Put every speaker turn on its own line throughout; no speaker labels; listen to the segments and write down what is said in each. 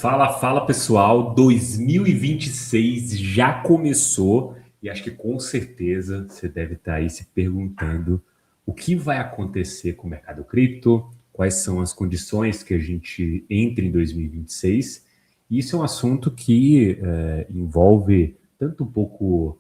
Fala, fala pessoal, 2026 já começou e acho que com certeza você deve estar aí se perguntando o que vai acontecer com o mercado cripto, quais são as condições que a gente entra em 2026. E isso é um assunto que envolve tanto um pouco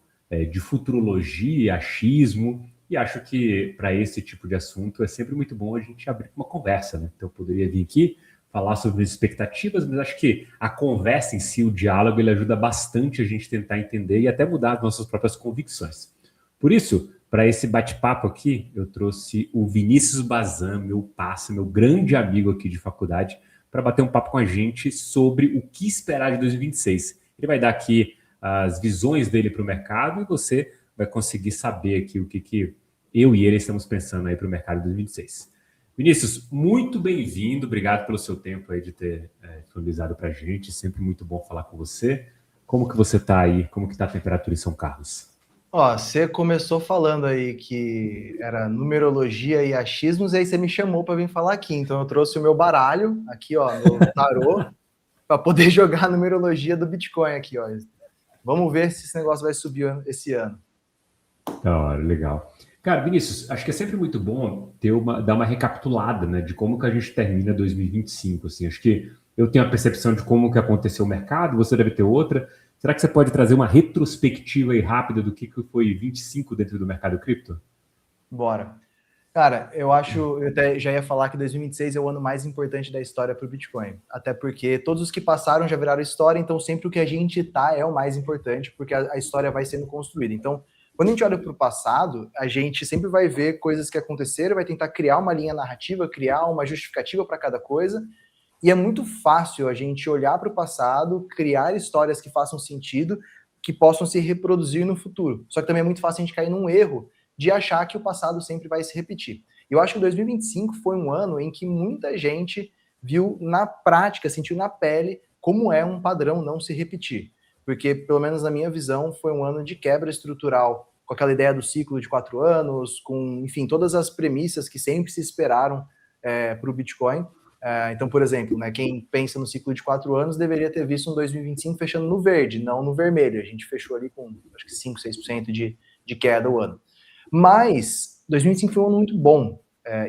de futurologia e achismo, e acho que para esse tipo de assunto é sempre muito bom a gente abrir uma conversa, né? Então eu poderia vir aqui falar sobre as expectativas, mas acho que a conversa em si, o diálogo, ele ajuda bastante a gente tentar entender e até mudar as nossas próprias convicções. Por isso, para esse bate-papo aqui, eu trouxe o Vinícius Bazan, meu parça, meu grande amigo aqui de faculdade, para bater um papo com a gente sobre o que esperar de 2026. Ele vai dar aqui as visões dele para o mercado e você vai conseguir saber aqui o que eu e ele estamos pensando aí para o mercado de 2026. Vinícius, muito bem-vindo, obrigado pelo seu tempo aí de ter disponibilizado para a gente, sempre muito bom falar com você. Como que você está aí? Como que está a temperatura em São Carlos?
Ó, você começou falando aí que era numerologia e achismos, e aí você me chamou para vir falar aqui. Então eu trouxe o meu baralho aqui, ó, meu tarô, para poder jogar a numerologia do Bitcoin aqui, ó. Vamos ver se esse negócio vai subir esse ano.
Da hora, legal. Cara, Vinícius, acho que é sempre muito bom dar uma recapitulada, né, de como que a gente termina 2025, assim. Acho que eu tenho a percepção de como que aconteceu o mercado, você deve ter outra. Será que você pode trazer uma retrospectiva aí rápida do que foi 25 dentro do mercado cripto?
Bora. Cara, eu até já ia falar que 2026 é o ano mais importante da história para o Bitcoin. Até porque todos os que passaram já viraram história, então sempre o que a gente tá é o mais importante, porque a história vai sendo construída. Então, quando a gente olha para o passado, a gente sempre vai ver coisas que aconteceram, vai tentar criar uma linha narrativa, criar uma justificativa para cada coisa. E é muito fácil a gente olhar para o passado, criar histórias que façam sentido, que possam se reproduzir no futuro. Só que também é muito fácil a gente cair num erro de achar que o passado sempre vai se repetir. Eu acho que 2025 foi um ano em que muita gente viu na prática, sentiu na pele como é um padrão não se repetir. Porque, pelo menos na minha visão, foi um ano de quebra estrutural, com aquela ideia do ciclo de 4 anos, com, enfim, todas as premissas que sempre se esperaram para o Bitcoin. Então, por exemplo, né, quem pensa no ciclo de 4 anos deveria ter visto um 2025 fechando no verde, não no vermelho. A gente fechou ali com acho que 5, 6% de queda o ano. Mas 2025 foi um ano muito bom.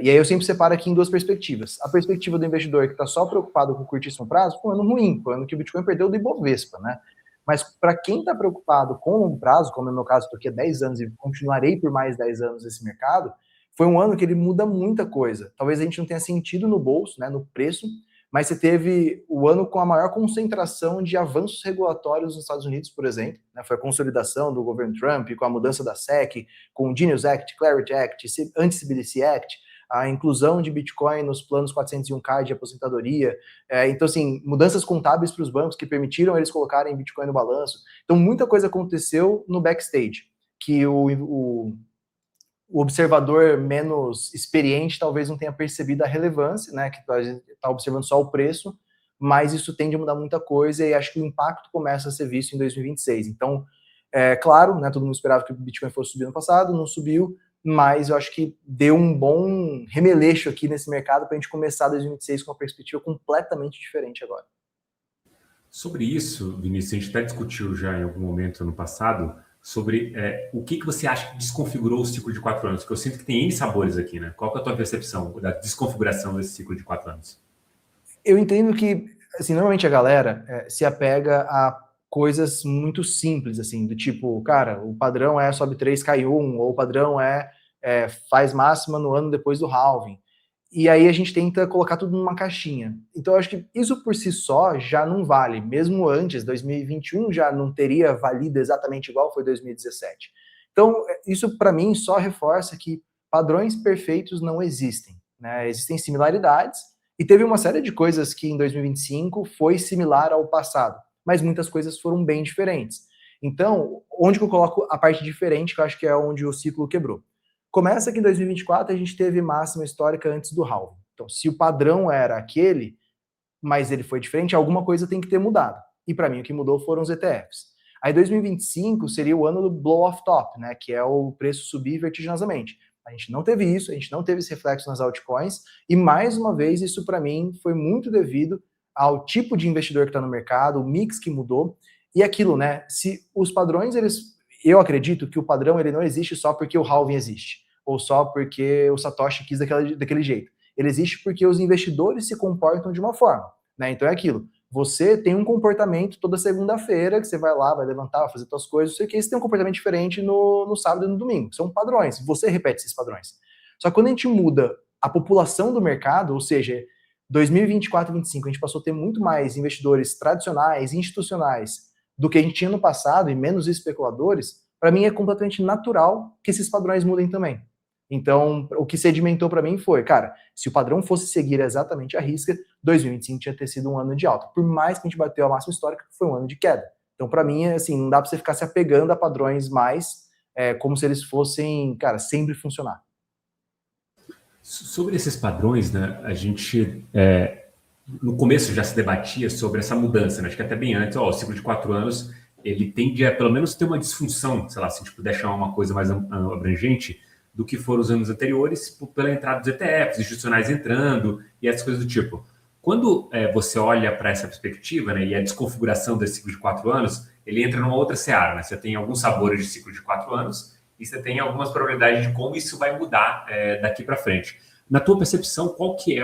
E aí eu sempre separo aqui em duas perspectivas. A perspectiva do investidor que está só preocupado com o curtíssimo prazo foi um ano ruim, foi um ano que o Bitcoin perdeu do Ibovespa, né? Mas para quem está preocupado com o longo prazo, como é o meu caso, estou aqui há 10 anos e continuarei por mais 10 anos nesse mercado, foi um ano que ele muda muita coisa. Talvez a gente não tenha sentido no bolso, né, no preço, mas você teve o ano com a maior concentração de avanços regulatórios nos Estados Unidos, por exemplo. Né, foi a consolidação do governo Trump, com a mudança da SEC, com o Genius Act, Clarity Act, Anti-CBDC Act, a inclusão de Bitcoin nos planos 401k de aposentadoria. Então, assim, mudanças contábeis para os bancos que permitiram eles colocarem Bitcoin no balanço. Então, muita coisa aconteceu no backstage, que o observador menos experiente talvez não tenha percebido a relevância, né, que está observando só o preço, mas isso tende a mudar muita coisa e acho que o impacto começa a ser visto em 2026. Então, claro, né, todo mundo esperava que o Bitcoin fosse subir no passado, não subiu, mas eu acho que deu um bom remeleixo aqui nesse mercado para a gente começar 2026 com uma perspectiva completamente diferente agora.
Sobre isso, Vinícius, a gente até discutiu já em algum momento no passado sobre o que você acha que desconfigurou o ciclo de 4 anos, porque eu sinto que tem N sabores aqui, né? Qual que é a tua percepção da desconfiguração desse ciclo de 4 anos?
Eu entendo que, assim, normalmente a galera se apega a coisas muito simples, assim, do tipo, cara, o padrão é sobe 3, cai 1, ou o padrão faz máxima no ano depois do halving. E aí a gente tenta colocar tudo numa caixinha. Então eu acho que isso por si só já não vale. Mesmo antes, 2021 já não teria valido exatamente igual foi 2017. Então isso para mim só reforça que padrões perfeitos não existem, né? Existem similaridades e teve uma série de coisas que em 2025 foi similar ao passado, mas muitas coisas foram bem diferentes. Então, onde que eu coloco a parte diferente, que eu acho que é onde o ciclo quebrou? Começa que em 2024 a gente teve máxima histórica antes do halving. Então, se o padrão era aquele, mas ele foi diferente, alguma coisa tem que ter mudado. E para mim o que mudou foram os ETFs. Aí 2025 seria o ano do blow off top, né, que é o preço subir vertiginosamente. A gente não teve isso, a gente não teve esse reflexo nas altcoins, e mais uma vez isso para mim foi muito devido ao tipo de investidor que está no mercado, o mix que mudou, e aquilo, né? Se os padrões, eu acredito que o padrão ele não existe só porque o halving existe, ou só porque o Satoshi quis daquele jeito. Ele existe porque os investidores se comportam de uma forma, né? Então é aquilo. Você tem um comportamento toda segunda-feira, que você vai lá, vai levantar, vai fazer suas coisas, não sei o que, você tem um comportamento diferente no sábado e no domingo. São padrões, você repete esses padrões. Só que quando a gente muda a população do mercado, ou seja, 2024 e 2025, a gente passou a ter muito mais investidores tradicionais, institucionais, do que a gente tinha no passado, e menos especuladores, para mim é completamente natural que esses padrões mudem também. Então, o que sedimentou para mim foi, cara, se o padrão fosse seguir exatamente a risca, 2025 tinha ter sido um ano de alta. Por mais que a gente bateu a máxima histórica, foi um ano de queda. Então, para mim, assim, não dá para você ficar se apegando a padrões mais como se eles fossem, cara, sempre funcionar.
Sobre esses padrões, né, a gente no começo já se debatia sobre essa mudança, né? Acho que até bem antes, o ciclo de 4 anos, ele tende a pelo menos ter uma disfunção, sei lá, se a gente puder chamar uma coisa mais abrangente, do que foram os anos anteriores, pela entrada dos ETFs, institucionais entrando e essas coisas do tipo. Quando você olha para essa perspectiva, né, e a desconfiguração desse ciclo de 4 anos, ele entra numa outra seara, né? Você tem alguns sabores de ciclo de 4 anos e você tem algumas probabilidades de como isso vai mudar daqui para frente. Na tua percepção, qual que é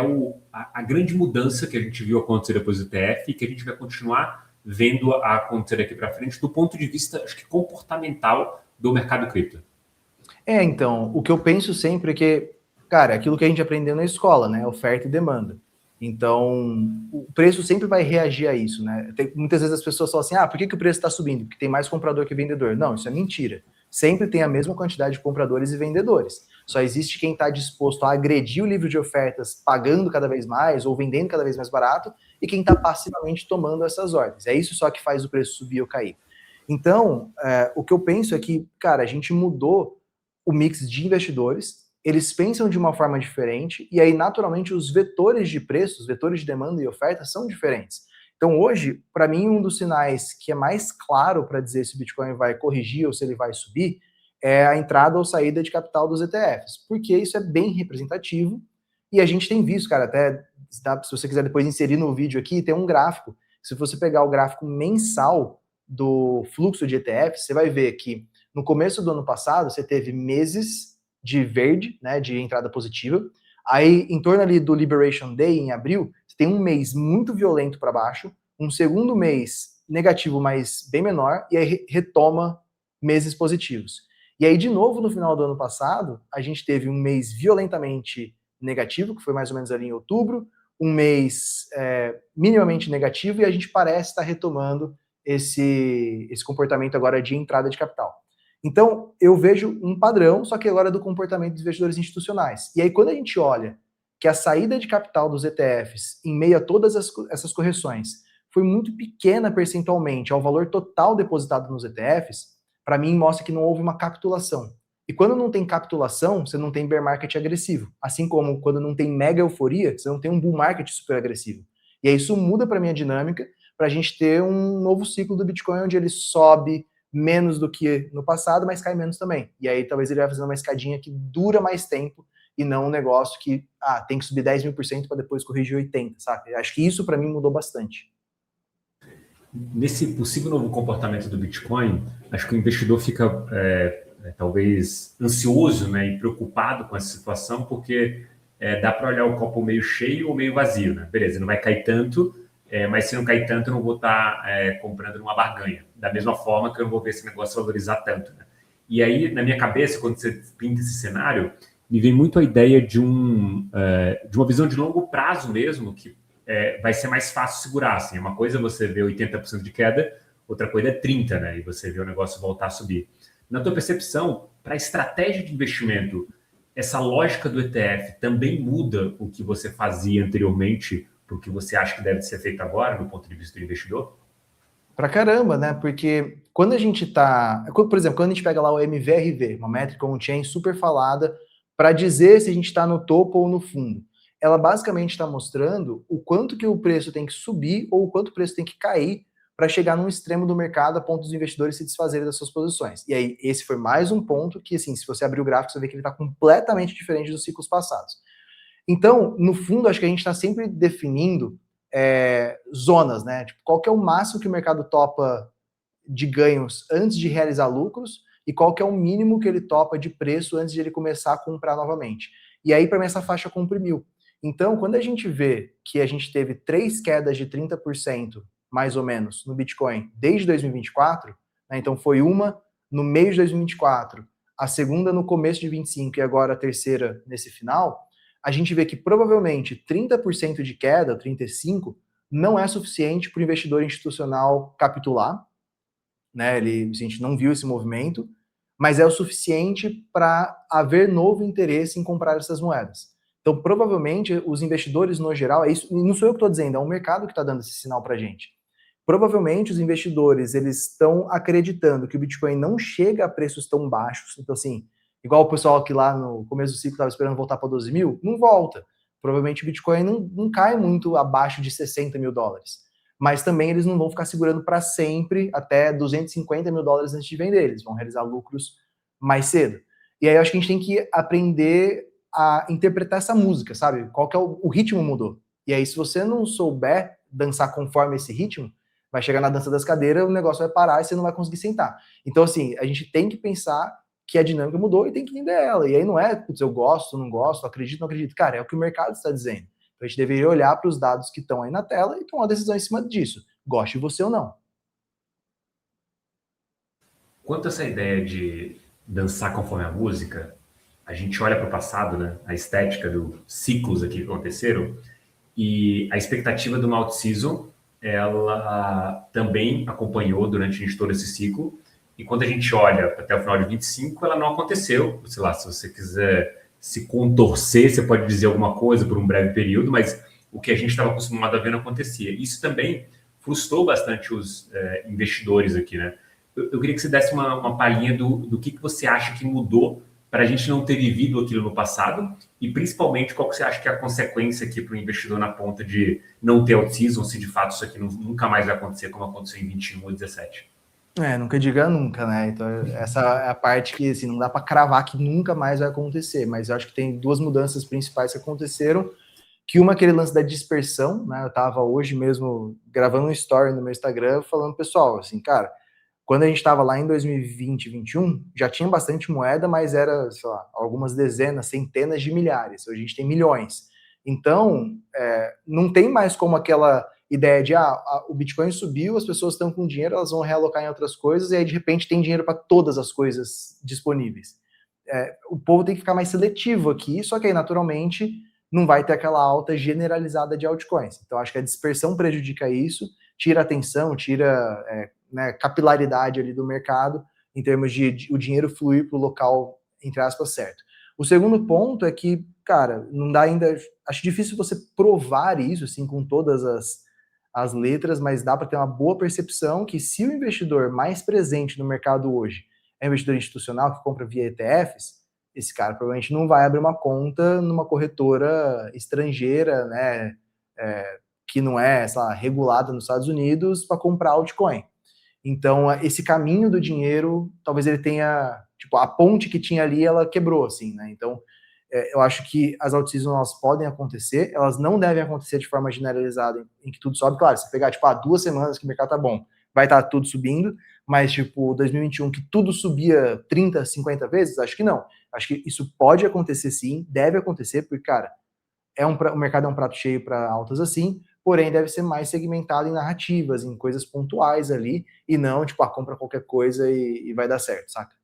a grande mudança que a gente viu acontecer depois do ETF e que a gente vai continuar vendo acontecer daqui para frente do ponto de vista, acho que, comportamental do mercado cripto?
Então, o que eu penso sempre é que, cara, aquilo que a gente aprendeu na escola, né? Oferta e demanda. Então, o preço sempre vai reagir a isso, né? Muitas vezes as pessoas falam assim, por que o preço está subindo? Porque tem mais comprador que vendedor. Não, isso é mentira. Sempre tem a mesma quantidade de compradores e vendedores. Só existe quem está disposto a agredir o livro de ofertas pagando cada vez mais ou vendendo cada vez mais barato e quem está passivamente tomando essas ordens. É isso só que faz o preço subir ou cair. Então, o que eu penso é que, cara, a gente mudou o mix de investidores, eles pensam de uma forma diferente, e aí, naturalmente, os vetores de preços, vetores de demanda e oferta são diferentes. Então, hoje, para mim, um dos sinais que é mais claro para dizer se o Bitcoin vai corrigir ou se ele vai subir é a entrada ou saída de capital dos ETFs, porque isso é bem representativo, e a gente tem visto, cara, até se você quiser depois inserir no vídeo aqui, tem um gráfico. Se você pegar o gráfico mensal do fluxo de ETFs, você vai ver que no começo do ano passado, você teve meses de verde, né, de entrada positiva. Aí, em torno ali do Liberation Day, em abril, você tem um mês muito violento para baixo, um segundo mês negativo, mas bem menor, e aí retoma meses positivos. E aí, de novo, no final do ano passado, a gente teve um mês violentamente negativo, que foi mais ou menos ali em outubro, um mês minimamente negativo, e a gente parece estar retomando esse comportamento agora de entrada de capital. Então, eu vejo um padrão, só que agora do comportamento dos investidores institucionais. E aí, quando a gente olha que a saída de capital dos ETFs, em meio a todas essas correções, foi muito pequena percentualmente ao valor total depositado nos ETFs, para mim mostra que não houve uma capitulação. E quando não tem capitulação, você não tem bear market agressivo. Assim como quando não tem mega euforia, você não tem um bull market super agressivo. E aí isso muda para a minha dinâmica, para a gente ter um novo ciclo do Bitcoin, onde ele sobe menos do que no passado, mas cai menos também. E aí talvez ele vai fazendo uma escadinha que dura mais tempo e não um negócio que tem que subir 10.000% para depois corrigir 80%, sabe? Acho que isso para mim mudou bastante.
Nesse possível novo comportamento do Bitcoin, acho que o investidor fica talvez ansioso, né, e preocupado com essa situação, porque dá para olhar o copo meio cheio ou meio vazio, né? Beleza, não vai cair tanto, mas se não cair tanto, eu não vou estar comprando numa barganha. Da mesma forma que eu não vou ver esse negócio valorizar tanto, né? E aí, na minha cabeça, quando você pinta esse cenário, me vem muito a ideia de uma visão de longo prazo mesmo, que vai ser mais fácil segurar. Assim. Uma coisa é você ver 80% de queda, outra coisa é 30%, né? E você vê o negócio voltar a subir. Na tua percepção, para a estratégia de investimento, essa lógica do ETF também muda o que você fazia anteriormente para o que você acha que deve ser feito agora, do ponto de vista do investidor?
Pra caramba, né? Porque quando a gente tá... Por exemplo, quando a gente pega lá o MVRV, uma métrica on-chain super falada, para dizer se a gente está no topo ou no fundo. Ela basicamente está mostrando o quanto que o preço tem que subir ou o quanto o preço tem que cair para chegar num extremo do mercado a ponto dos investidores se desfazerem das suas posições. E aí, esse foi mais um ponto que, assim, se você abrir o gráfico, você vê que ele está completamente diferente dos ciclos passados. Então, no fundo, acho que a gente está sempre definindo zonas, né? Tipo, qual que é o máximo que o mercado topa de ganhos antes de realizar lucros e qual que é o mínimo que ele topa de preço antes de ele começar a comprar novamente. E aí, para mim, essa faixa comprimiu. Então, quando a gente vê que a gente teve 3 quedas de 30%, mais ou menos, no Bitcoin desde 2024, né, então foi uma no meio de 2024, a segunda no começo de 25 e agora a terceira nesse final, a gente vê que provavelmente 30% de queda, 35%, não é suficiente para o investidor institucional capitular, né? A gente não viu esse movimento, mas é o suficiente para haver novo interesse em comprar essas moedas. Então, provavelmente, os investidores no geral, é isso, não sou eu que estou dizendo, é o mercado que está dando esse sinal para a gente. Provavelmente, os investidores eles estão acreditando que o Bitcoin não chega a preços tão baixos. Então, assim, igual o pessoal que lá no começo do ciclo estava esperando voltar para 12 mil, não volta. Provavelmente o Bitcoin não cai muito abaixo de 60 mil dólares. Mas também eles não vão ficar segurando para sempre até 250 mil dólares antes de vender. Eles vão realizar lucros mais cedo. E aí eu acho que a gente tem que aprender a interpretar essa música, sabe? Qual que é o ritmo mudou. E aí, se você não souber dançar conforme esse ritmo, vai chegar na dança das cadeiras, o negócio vai parar e você não vai conseguir sentar. Então, assim, a gente tem que pensar que a dinâmica mudou e tem que entender ela. E aí não é, putz, eu gosto, não gosto, acredito, não acredito. Cara, é o que o mercado está dizendo. Então a gente deveria olhar para os dados que estão aí na tela e tomar uma decisão em cima disso. Goste você ou não.
Quanto a essa ideia de dançar conforme a música, a gente olha para o passado, né? A estética dos ciclos aqui que aconteceram, e a expectativa do Mount Season, ela também acompanhou durante todo esse ciclo. E quando a gente olha até o final de 25, ela não aconteceu. Sei lá, se você quiser se contorcer, você pode dizer alguma coisa por um breve período, mas o que a gente estava acostumado a ver não acontecia. Isso também frustrou bastante os investidores aqui, né? Eu queria que você desse uma palhinha do que você acha que mudou para a gente não ter vivido aquilo no passado e, principalmente, qual que você acha que é a consequência aqui para o investidor na ponta de não ter out-season, se de fato isso aqui nunca mais vai acontecer como aconteceu em 21 ou 17?
Nunca diga nunca, né? Então, essa é a parte que, assim, não dá para cravar que nunca mais vai acontecer, mas eu acho que tem duas mudanças principais que aconteceram, que uma é aquele lance da dispersão, né? Eu estava hoje mesmo gravando um story no meu Instagram falando, pessoal, assim, cara, quando a gente estava lá em 2020, 2021, já tinha bastante moeda, mas era, sei lá, algumas dezenas, centenas de milhares. Hoje a gente tem milhões. Então, não tem mais como aquela ideia de o Bitcoin subiu, as pessoas estão com dinheiro, elas vão realocar em outras coisas, e aí de repente tem dinheiro para todas as coisas disponíveis. O povo tem que ficar mais seletivo aqui, só que aí naturalmente não vai ter aquela alta generalizada de altcoins. Então acho que a dispersão prejudica isso, tira atenção, tira capilaridade ali do mercado, em termos de o dinheiro fluir para o local, entre aspas, certo. O segundo ponto é que, cara, não dá ainda. Acho difícil você provar isso, assim, com todas as letras, mas dá para ter uma boa percepção que se o investidor mais presente no mercado hoje é um investidor institucional que compra via ETFs, esse cara provavelmente não vai abrir uma conta numa corretora estrangeira, né, que não é, sei lá, regulada nos Estados Unidos para comprar altcoin. Então, esse caminho do dinheiro, talvez ele tenha, tipo, a ponte que tinha ali, ela quebrou, assim, né? Então, eu acho que as out-seasons, elas podem acontecer, elas não devem acontecer de forma generalizada, em que tudo sobe. Claro, se pegar, tipo, 2 semanas que o mercado tá bom, vai estar tudo subindo, mas, tipo, 2021, que tudo subia 30, 50 vezes, acho que não. Acho que isso pode acontecer sim, deve acontecer, porque, cara, o mercado é um prato cheio para altas assim, porém deve ser mais segmentado em narrativas, em coisas pontuais ali, e não, tipo, compra qualquer coisa e vai dar certo, saca?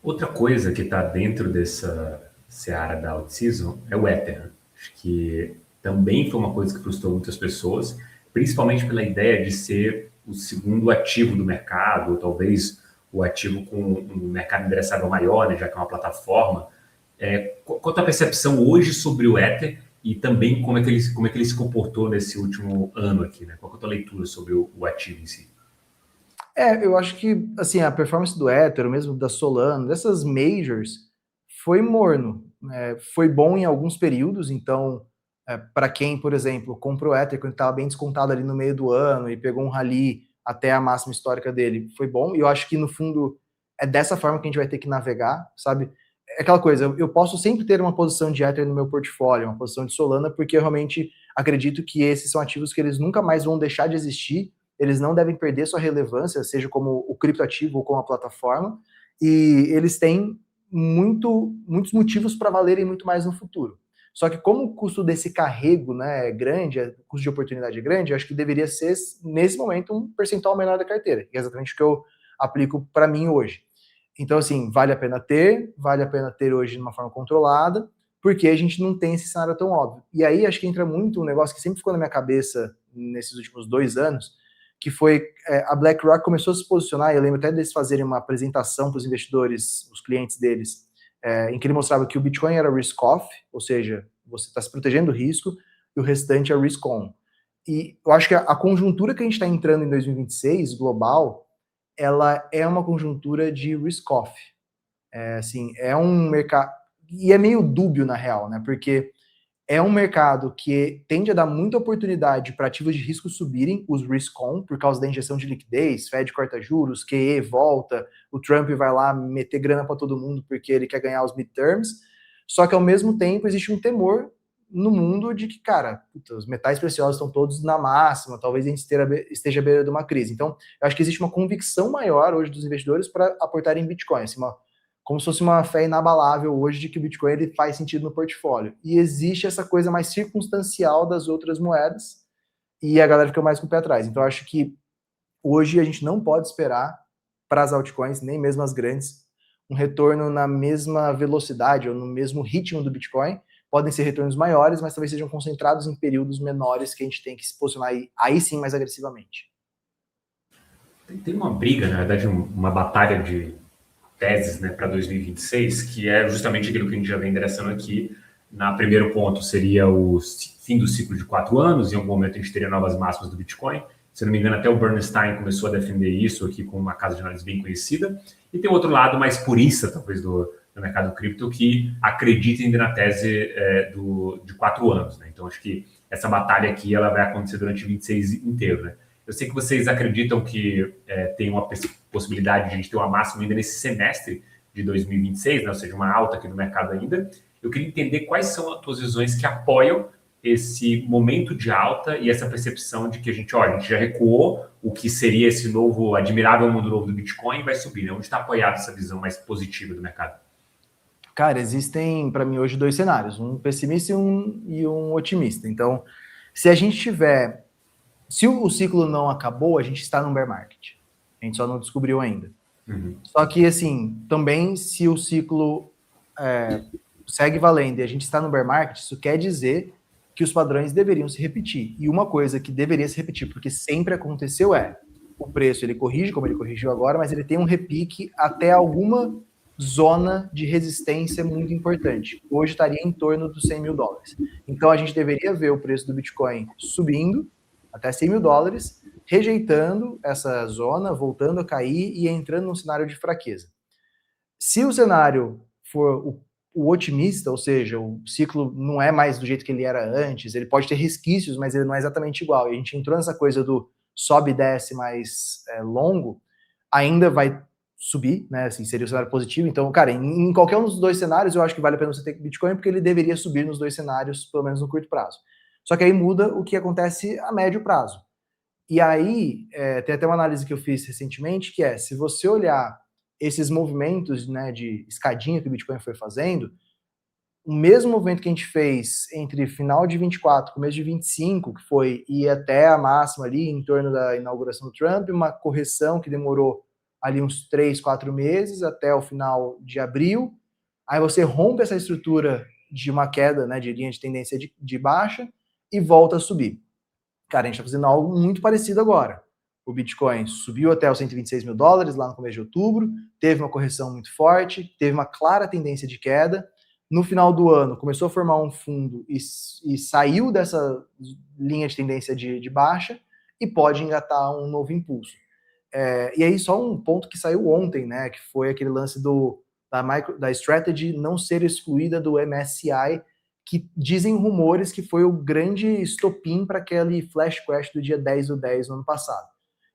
Outra coisa que está dentro dessa seara da out-season é o Ether. Acho que também foi uma coisa que frustrou muitas pessoas, principalmente pela ideia de ser o segundo ativo do mercado, ou talvez o ativo com um mercado endereçável maior, né, já que é uma plataforma. Qual a tua percepção hoje sobre o Ether e também como é que ele se comportou nesse último ano aqui, né? Qual é a tua leitura sobre o ativo em si?
Eu acho que, assim, a performance do Ether, mesmo da Solana, dessas majors, foi morno. Foi bom em alguns períodos, então, para quem, por exemplo, comprou o Ether quando estava bem descontado ali no meio do ano e pegou um rally até a máxima histórica dele, foi bom. E eu acho que, no fundo, é dessa forma que a gente vai ter que navegar, sabe? É aquela coisa, eu posso sempre ter uma posição de Ether no meu portfólio, uma posição de Solana, porque eu realmente acredito que esses são ativos que eles nunca mais vão deixar de existir, eles não devem perder sua relevância, seja como o criptoativo ou como a plataforma, e eles têm muitos motivos para valerem muito mais no futuro. Só que como o custo desse carrego, né, é grande, o custo de oportunidade é grande, eu acho que deveria ser, nesse momento, um percentual menor da carteira, que é exatamente o que eu aplico para mim hoje. Então, assim, vale a pena ter hoje de uma forma controlada, porque a gente não tem esse cenário tão óbvio. E aí, acho que entra muito um negócio que sempre ficou na minha cabeça nesses últimos 2 anos, que foi a BlackRock começou a se posicionar, eu lembro até deles fazerem uma apresentação para os investidores, os clientes deles, em que ele mostrava que o Bitcoin era risk-off, ou seja, você está se protegendo do risco, e o restante é risk-on. E eu acho que a conjuntura que a gente está entrando em 2026, global, ela é uma conjuntura de risk-off. Assim, é um mercado... E é meio dúbio, na real, né? Porque é um mercado que tende a dar muita oportunidade para ativos de risco subirem, os risk-on, por causa da injeção de liquidez, Fed corta juros, QE volta, o Trump vai lá meter grana para todo mundo porque ele quer ganhar os midterms, só que ao mesmo tempo existe um temor no mundo de que, cara, os metais preciosos estão todos na máxima, talvez a gente esteja à beira de uma crise. Então, eu acho que existe uma convicção maior hoje dos investidores para aportarem em Bitcoin, assim, como se fosse uma fé inabalável hoje de que o Bitcoin ele faz sentido no portfólio. E existe essa coisa mais circunstancial das outras moedas, e a galera fica mais com o pé atrás. Então, eu acho que hoje a gente não pode esperar para as altcoins, nem mesmo as grandes, um retorno na mesma velocidade ou no mesmo ritmo do Bitcoin. Podem ser retornos maiores, mas talvez sejam concentrados em períodos menores que a gente tem que se posicionar aí sim mais agressivamente.
Tem uma briga, na verdade, uma batalha de teses, né, para 2026, que é justamente aquilo que a gente já vem endereçando aqui. Na primeiro ponto seria o fim do ciclo de 4 anos, em algum momento a gente teria novas máximas do Bitcoin. Se não me engano, até o Bernstein começou a defender isso aqui com uma casa de análise bem conhecida. E tem outro lado mais purista, talvez, do mercado cripto, que acredita ainda na tese de 4 anos. Né? Então, acho que essa batalha aqui ela vai acontecer durante 26 inteiro. Né? Eu sei que vocês acreditam que tem uma possibilidade de a gente ter uma máxima ainda nesse semestre de 2026, né? Ou seja, uma alta aqui no mercado ainda. Eu queria entender quais são as suas visões que apoiam esse momento de alta e essa percepção de que a gente já recuou, o que seria esse novo, admirável mundo novo do Bitcoin vai subir, né? Onde está apoiada essa visão mais positiva do mercado?
Cara, existem para mim hoje 2 cenários, um pessimista e um otimista. Então, se o ciclo não acabou, a gente está num bear market. A gente só não descobriu ainda. Uhum. Só que, assim, também se o ciclo segue valendo e a gente está no bear market, isso quer dizer que os padrões deveriam se repetir. E uma coisa que deveria se repetir, porque sempre aconteceu, o preço ele corrige, como ele corrigiu agora, mas ele tem um repique até alguma zona de resistência muito importante. Hoje estaria em torno dos $100 mil. Então a gente deveria ver o preço do Bitcoin subindo até $100 mil, rejeitando essa zona, voltando a cair e entrando num cenário de fraqueza. Se o cenário for o otimista, ou seja, o ciclo não é mais do jeito que ele era antes, ele pode ter resquícios, mas ele não é exatamente igual, e a gente entrou nessa coisa do sobe e desce mais longo, ainda vai subir, né, assim, seria o cenário positivo. Então, cara, em qualquer um dos 2 cenários, eu acho que vale a pena você ter Bitcoin, porque ele deveria subir nos 2 cenários, pelo menos no curto prazo. Só que aí muda o que acontece a médio prazo. E aí, tem até uma análise que eu fiz recentemente, que se você olhar esses movimentos, né, de escadinha que o Bitcoin foi fazendo, o mesmo movimento que a gente fez entre final de 24 e começo de 25, que foi ir até a máxima ali em torno da inauguração do Trump, uma correção que demorou ali uns 3, 4 meses até o final de abril, aí você rompe essa estrutura de uma queda, né, de linha de tendência de baixa e volta a subir. Cara, a gente está fazendo algo muito parecido agora. O Bitcoin subiu até os $126 mil lá no começo de outubro, teve uma correção muito forte, teve uma clara tendência de queda. No final do ano, começou a formar um fundo e saiu dessa linha de tendência de baixa e pode engatar um novo impulso. E aí, só um ponto que saiu ontem, né, que foi aquele lance da Strategy não ser excluída do MSCI, que dizem rumores que foi o grande estopim para aquele flash crash do dia 10/10 no ano passado.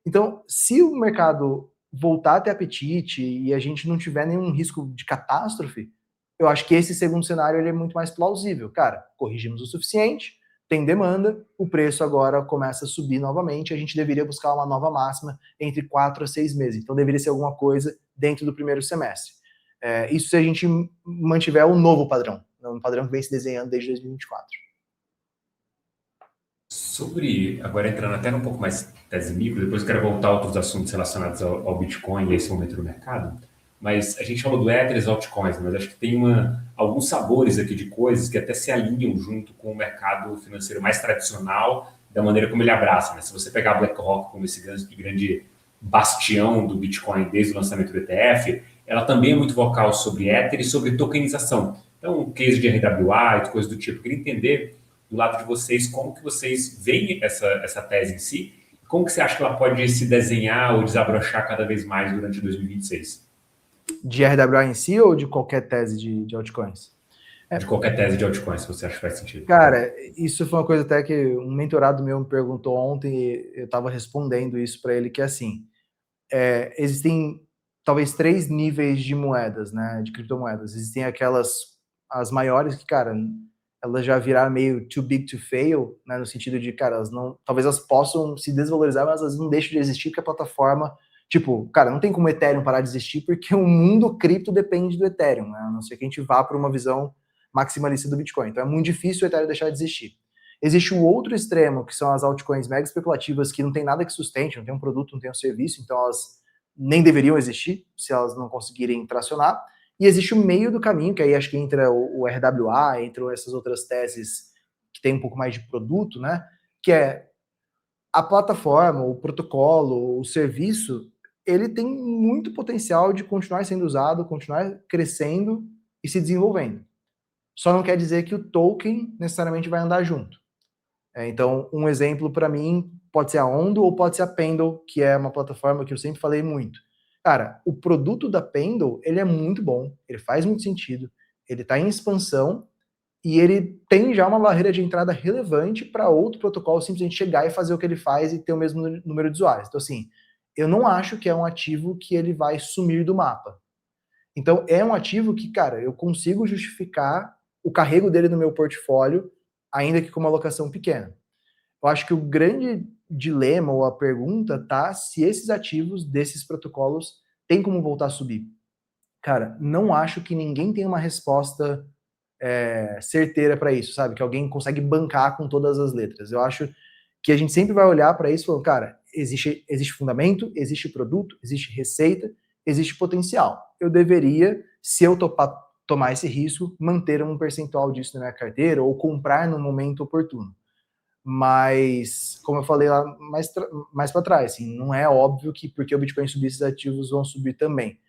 Então, se o mercado voltar a ter apetite e a gente não tiver nenhum risco de catástrofe, eu acho que esse segundo cenário ele é muito mais plausível. Cara, corrigimos o suficiente, tem demanda, o preço agora começa a subir novamente, a gente deveria buscar uma nova máxima entre 4 a 6 meses. Então deveria ser alguma coisa dentro do primeiro semestre. Isso se a gente mantiver um novo padrão, um padrão que vem se desenhando desde 2024.
Agora entrando até um pouco mais tese micro, depois eu quero voltar a outros assuntos relacionados ao Bitcoin e a esse momento do mercado, mas a gente falou do Ether e das altcoins, mas acho que tem alguns sabores aqui de coisas que até se alinham junto com o mercado financeiro mais tradicional, da maneira como ele abraça, né? Se você pegar a BlackRock como esse grande bastião do Bitcoin desde o lançamento do ETF, ela também é muito vocal sobre Ether e sobre tokenização. Então, case de RWA e coisas do tipo. Eu queria entender do lado de vocês, como que vocês veem essa tese em si, como que você acha que ela pode se desenhar ou desabrochar cada vez mais durante 2026?
De RWA em si ou de qualquer tese de altcoins?
De qualquer tese de altcoins, se você acha que faz sentido.
Cara, isso foi uma coisa até que um mentorado meu me perguntou ontem e eu estava respondendo isso para ele, que é assim, existem talvez 3 níveis de moedas, né, de criptomoedas. Existem as maiores que, cara, elas já viraram meio too big to fail, né, no sentido de, cara, talvez elas possam se desvalorizar, mas elas não deixam de existir porque a plataforma, tipo, cara, não tem como o Ethereum parar de existir porque o mundo cripto depende do Ethereum, né, a não ser que a gente vá para uma visão maximalista do Bitcoin. Então é muito difícil o Ethereum deixar de existir. Existe o outro extremo, que são as altcoins mega especulativas, que não tem nada que sustente, não tem um produto, não tem um serviço, então elas nem deveriam existir se elas não conseguirem tracionar. E existe o meio do caminho, que aí acho que entra o RWA, entram essas outras teses que tem um pouco mais de produto, né? Que é a plataforma, o protocolo, o serviço, ele tem muito potencial de continuar sendo usado, continuar crescendo e se desenvolvendo. Só não quer dizer que o token necessariamente vai andar junto. Então, um exemplo para mim pode ser a Ondo ou pode ser a Pendle, que é uma plataforma que eu sempre falei muito. Cara, o produto da Pendle, ele é muito bom, ele faz muito sentido, ele está em expansão e ele tem já uma barreira de entrada relevante para outro protocolo simplesmente chegar e fazer o que ele faz e ter o mesmo número de usuários. Então, assim, eu não acho que é um ativo que ele vai sumir do mapa. Então, é um ativo que, cara, eu consigo justificar o carrego dele no meu portfólio, ainda que com uma alocação pequena. Eu acho que o grande dilema ou a pergunta tá se esses ativos desses protocolos têm como voltar a subir. Cara, não acho que ninguém tem uma resposta certeira para isso, sabe? Que alguém consegue bancar com todas as letras. Eu acho que a gente sempre vai olhar para isso e falar, cara, existe fundamento, existe produto, existe receita, existe potencial. Eu deveria, se eu tomar esse risco, manter um percentual disso na minha carteira ou comprar no momento oportuno. Mas, como eu falei lá mais para trás, assim, não é óbvio que porque o Bitcoin subir, esses ativos vão subir também.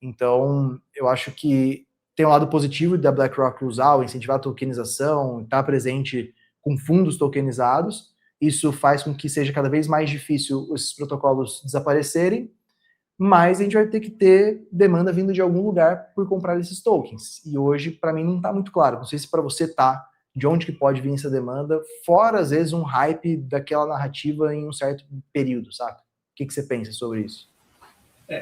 Então, eu acho que tem um lado positivo da BlackRock usar, ou incentivar a tokenização, estar presente com fundos tokenizados. Isso faz com que seja cada vez mais difícil esses protocolos desaparecerem, mas a gente vai ter que ter demanda vindo de algum lugar por comprar esses tokens. E hoje, para mim, não está muito claro. Não sei se para você tá, de onde que pode vir essa demanda, fora, às vezes, um hype daquela narrativa em um certo período, sabe? O que você pensa sobre isso?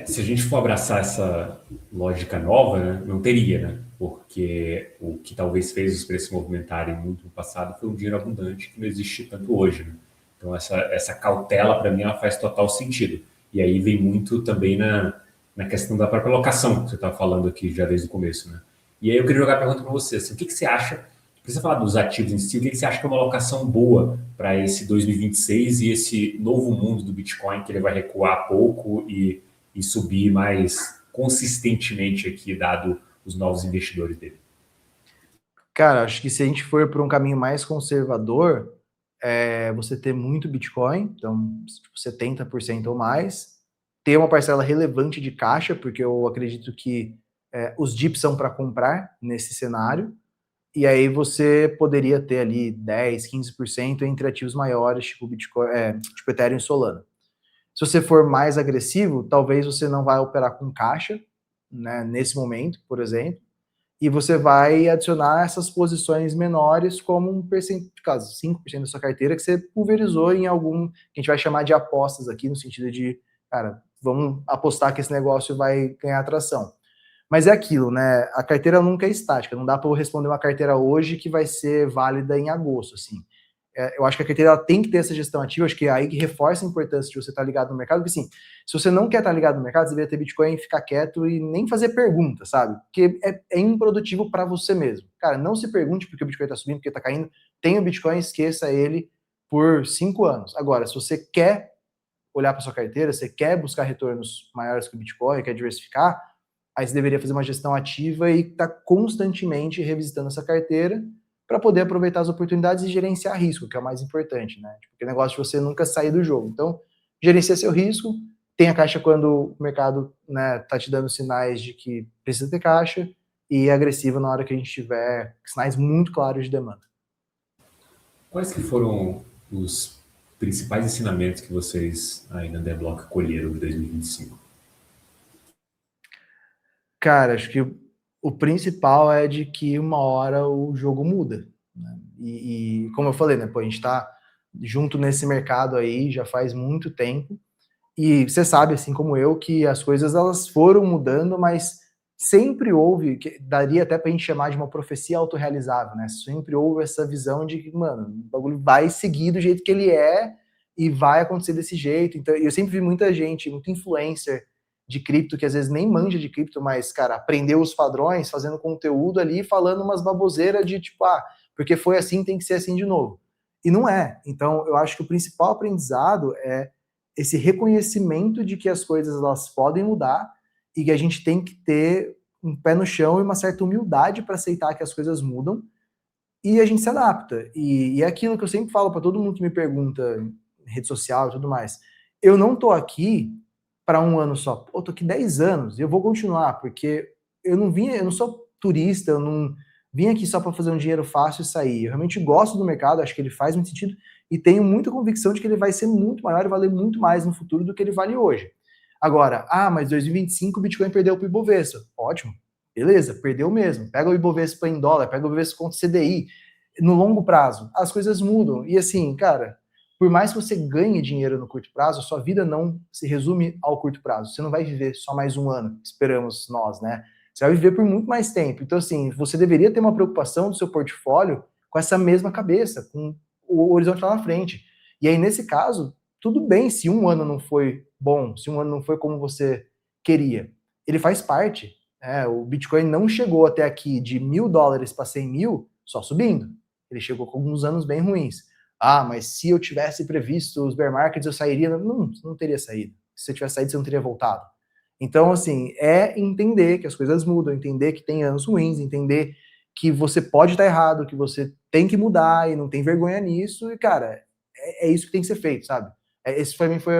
Se a gente for abraçar essa lógica nova, né, não teria, né? Porque o que talvez fez os preços movimentarem muito no passado foi um dinheiro abundante que não existe tanto hoje, né? Então essa cautela, para mim, ela faz total sentido. E aí vem muito também na questão da própria locação, que você estava falando aqui já desde o começo, né? E aí eu queria jogar a pergunta para você, assim, o que você acha, precisa falar dos ativos em si, o que você acha que é uma locação boa para esse 2026 e esse novo mundo do Bitcoin, que ele vai recuar pouco e subir mais consistentemente aqui, dado os novos investidores dele?
Cara, acho que se a gente for por um caminho mais conservador, você ter muito Bitcoin, então tipo, 70% ou mais, ter uma parcela relevante de caixa, porque eu acredito que os DIPs são para comprar nesse cenário, e aí você poderia ter ali 10, 15% entre ativos maiores, tipo Bitcoin, tipo Ethereum e Solana. Se você for mais agressivo, talvez você não vai operar com caixa, né, nesse momento, por exemplo, e você vai adicionar essas posições menores como um percentual, 5% da sua carteira que você pulverizou em algum, que a gente vai chamar de apostas aqui, no sentido de, cara, vamos apostar que esse negócio vai ganhar atração. Mas é aquilo, né? A carteira nunca é estática, não dá para eu responder uma carteira hoje que vai ser válida em agosto, assim. eu acho que a carteira ela tem que ter essa gestão ativa, acho que é aí que reforça a importância de você estar ligado no mercado, porque assim, se você não quer estar ligado no mercado, você deveria ter Bitcoin e ficar quieto e nem fazer pergunta, sabe? Porque é improdutivo para você mesmo. Cara, não se pergunte porque o Bitcoin está subindo, porque está caindo, tem o Bitcoin, esqueça ele por 5 anos. Agora, se você quer olhar para sua carteira, você quer buscar retornos maiores que o Bitcoin, quer diversificar, aí você deveria fazer uma gestão ativa e estar constantemente revisitando essa carteira para poder aproveitar as oportunidades e gerenciar risco, que é o mais importante, né? Porque o negócio de você nunca sair do jogo. Então, gerencia seu risco, tenha caixa quando o mercado, né, tá te dando sinais de que precisa ter caixa e agressiva na hora que a gente tiver sinais muito claros de demanda.
Quais que foram os principais ensinamentos que vocês aí na Deblock colheram em 2025?
Cara, acho que o principal é de que uma hora o jogo muda, né? E como eu falei, né, pô, a gente tá junto nesse mercado aí já faz muito tempo, e você sabe, assim como eu, que as coisas elas foram mudando, mas sempre houve, que daria até pra gente chamar de uma profecia autorrealizável, né? Sempre houve essa visão de que, mano, o bagulho vai seguir do jeito que ele é e vai acontecer desse jeito. Então, eu sempre vi muita gente, muito influencer de cripto que às vezes nem manja de cripto, mas, cara, aprendeu os padrões, fazendo conteúdo ali, falando umas baboseiras de tipo, porque foi assim, tem que ser assim de novo. E não é. Então, eu acho que o principal aprendizado é esse reconhecimento de que as coisas elas podem mudar e que a gente tem que ter um pé no chão e uma certa humildade para aceitar que as coisas mudam e a gente se adapta. E é aquilo que eu sempre falo para todo mundo que me pergunta em rede social e tudo mais. Eu não tô aqui para um ano só. Eu tô aqui 10 anos e eu vou continuar, porque eu não sou turista, eu não vim aqui só para fazer um dinheiro fácil e sair. Eu realmente gosto do mercado, acho que ele faz muito sentido e tenho muita convicção de que ele vai ser muito maior e valer muito mais no futuro do que ele vale hoje. Agora, mas 2025 o Bitcoin perdeu para o Ibovespa. Ótimo, beleza, perdeu mesmo. Pega o Ibovespa em dólar, pega o Ibovespa contra o CDI. No longo prazo, as coisas mudam. E assim, cara, por mais que você ganhe dinheiro no curto prazo, a sua vida não se resume ao curto prazo. Você não vai viver só mais um ano, esperamos nós, né? Você vai viver por muito mais tempo. Então, assim, você deveria ter uma preocupação do seu portfólio com essa mesma cabeça, com o horizonte lá na frente. E aí, nesse caso, tudo bem se um ano não foi bom, se um ano não foi como você queria. Ele faz parte. O Bitcoin não chegou até aqui de $1.000 para 100 mil só subindo. Ele chegou com alguns anos bem ruins. Mas se eu tivesse previsto os bear markets, eu sairia. Não teria saído. Se você tivesse saído, você não teria voltado. Então, assim, é entender que as coisas mudam, entender que tem anos ruins, entender que você pode estar errado, que você tem que mudar e não tem vergonha nisso. E, cara, é isso que tem que ser feito, sabe? Esse, para mim, foi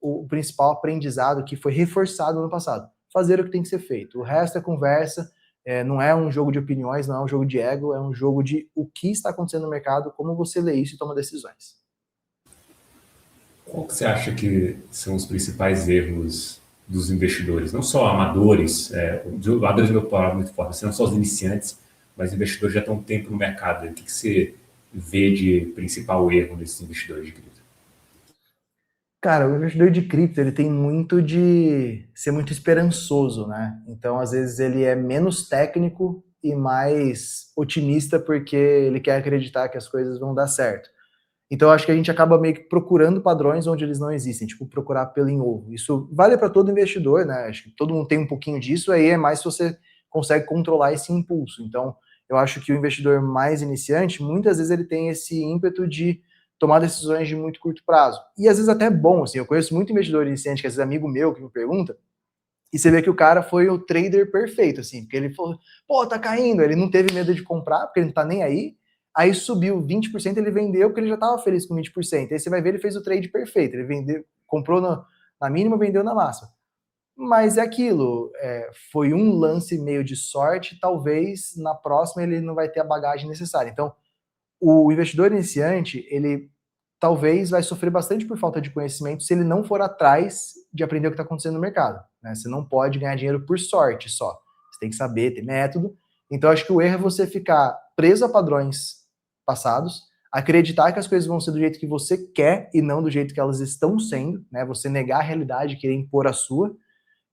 o principal aprendizado que foi reforçado no ano passado. Fazer o que tem que ser feito. O resto é conversa. Não é um jogo de opiniões, não é um jogo de ego, é um jogo de o que está acontecendo no mercado, como você lê isso e toma decisões.
Qual que você acha que são os principais erros dos investidores? Não só amadores, amadores meu palavra muito forte, não só os iniciantes, mas investidores já estão um tempo no mercado. O que você vê de principal erro desses investidores de cripto?
Cara, o investidor de cripto, ele tem muito de ser muito esperançoso, né? Então, às vezes, ele é menos técnico e mais otimista porque ele quer acreditar que as coisas vão dar certo. Então, acho que a gente acaba meio que procurando padrões onde eles não existem, tipo procurar pelo em ovo. Isso vale para todo investidor, né? Acho que todo mundo tem um pouquinho disso, aí é mais se você consegue controlar esse impulso. Então, eu acho que o investidor mais iniciante, muitas vezes ele tem esse ímpeto de tomar decisões de muito curto prazo. E às vezes até é bom, assim, eu conheço muito investidor iniciante, que às vezes é amigo meu que me pergunta, e você vê que o cara foi o trader perfeito, assim, porque ele falou, tá caindo, ele não teve medo de comprar, porque ele não tá nem aí subiu 20%, ele vendeu porque ele já estava feliz com 20%, aí você vai ver, ele fez o trade perfeito, ele vendeu, comprou na mínima, vendeu na máxima. Mas é aquilo, foi um lance meio de sorte, talvez na próxima ele não vai ter a bagagem necessária. Então, o investidor iniciante, ele talvez vai sofrer bastante por falta de conhecimento se ele não for atrás de aprender o que está acontecendo no mercado, né? Você não pode ganhar dinheiro por sorte só. Você tem que saber, ter método. Então, acho que o erro é você ficar preso a padrões passados, acreditar que as coisas vão ser do jeito que você quer e não do jeito que elas estão sendo, né? Você negar a realidade e querer impor a sua.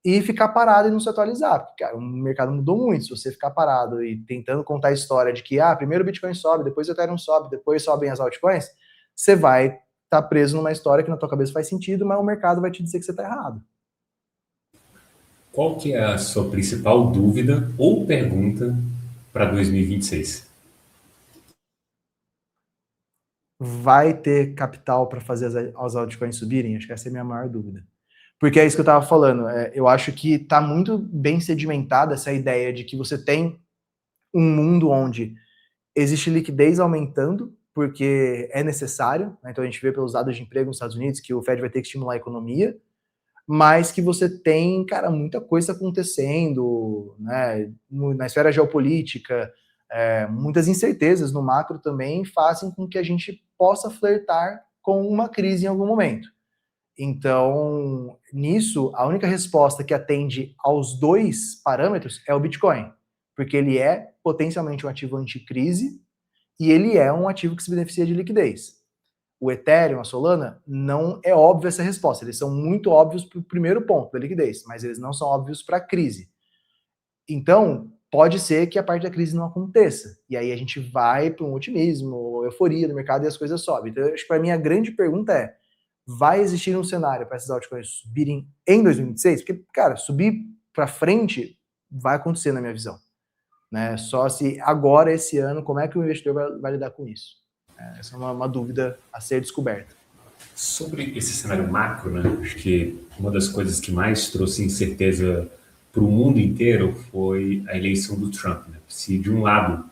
e ficar parado e não se atualizar. Porque, cara, o mercado mudou muito. Se você ficar parado e tentando contar a história de que primeiro o Bitcoin sobe, depois o Ethereum sobe, depois sobem as altcoins, você vai estar preso numa história que na tua cabeça faz sentido, mas o mercado vai te dizer que você está errado.
Qual que é a sua principal dúvida ou pergunta para 2026?
Vai ter capital para fazer as altcoins subirem? Acho que essa é a minha maior dúvida. Porque é isso que eu estava falando. Eu acho que está muito bem sedimentada essa ideia de que você tem um mundo onde existe liquidez aumentando, porque é necessário, né? Então a gente vê pelos dados de emprego nos Estados Unidos que o Fed vai ter que estimular a economia, mas que você tem, cara, muita coisa acontecendo, né? Na esfera geopolítica, muitas incertezas no macro também fazem com que a gente possa flertar com uma crise em algum momento. Então, nisso, a única resposta que atende aos dois parâmetros é o Bitcoin, porque ele é potencialmente um ativo anticrise e ele é um ativo que se beneficia de liquidez. O Ethereum, a Solana, não é óbvio essa resposta. Eles são muito óbvios para o primeiro ponto, da liquidez, mas eles não são óbvios para a crise. Então, pode ser que a parte da crise não aconteça. E aí a gente vai para um otimismo, euforia do mercado e as coisas sobem. Então, acho que para mim a grande pergunta é: vai existir um cenário para essas altcoins subirem em 2026? Porque, cara, subir para frente vai acontecer na minha visão. Né? Só se agora, esse ano, como é que o investidor vai lidar com isso? Essa é uma dúvida a ser descoberta.
Sobre esse cenário macro, né, acho que uma das coisas que mais trouxe incerteza para o mundo inteiro foi a eleição do Trump. Né? Se de um lado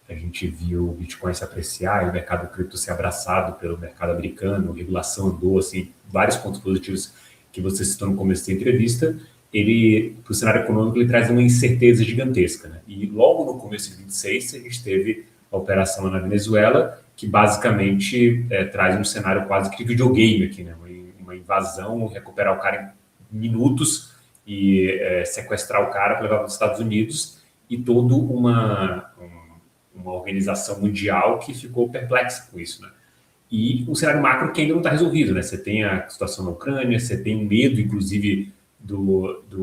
a gente viu o Bitcoin se apreciar e o mercado cripto ser abraçado pelo mercado americano, a regulação andou, assim, vários pontos positivos que você citou no começo da entrevista, ele, para o cenário econômico, ele traz uma incerteza gigantesca. Né? E logo no começo de 26, a gente teve a operação lá na Venezuela, que basicamente traz um cenário quase que de videogame aqui, né? Uma invasão, recuperar o cara em minutos e sequestrar o cara para levar para os Estados Unidos e toda uma organização mundial que ficou perplexa com isso, né? E um cenário macro que ainda não está resolvido, né? Você tem a situação na Ucrânia, você tem medo, inclusive,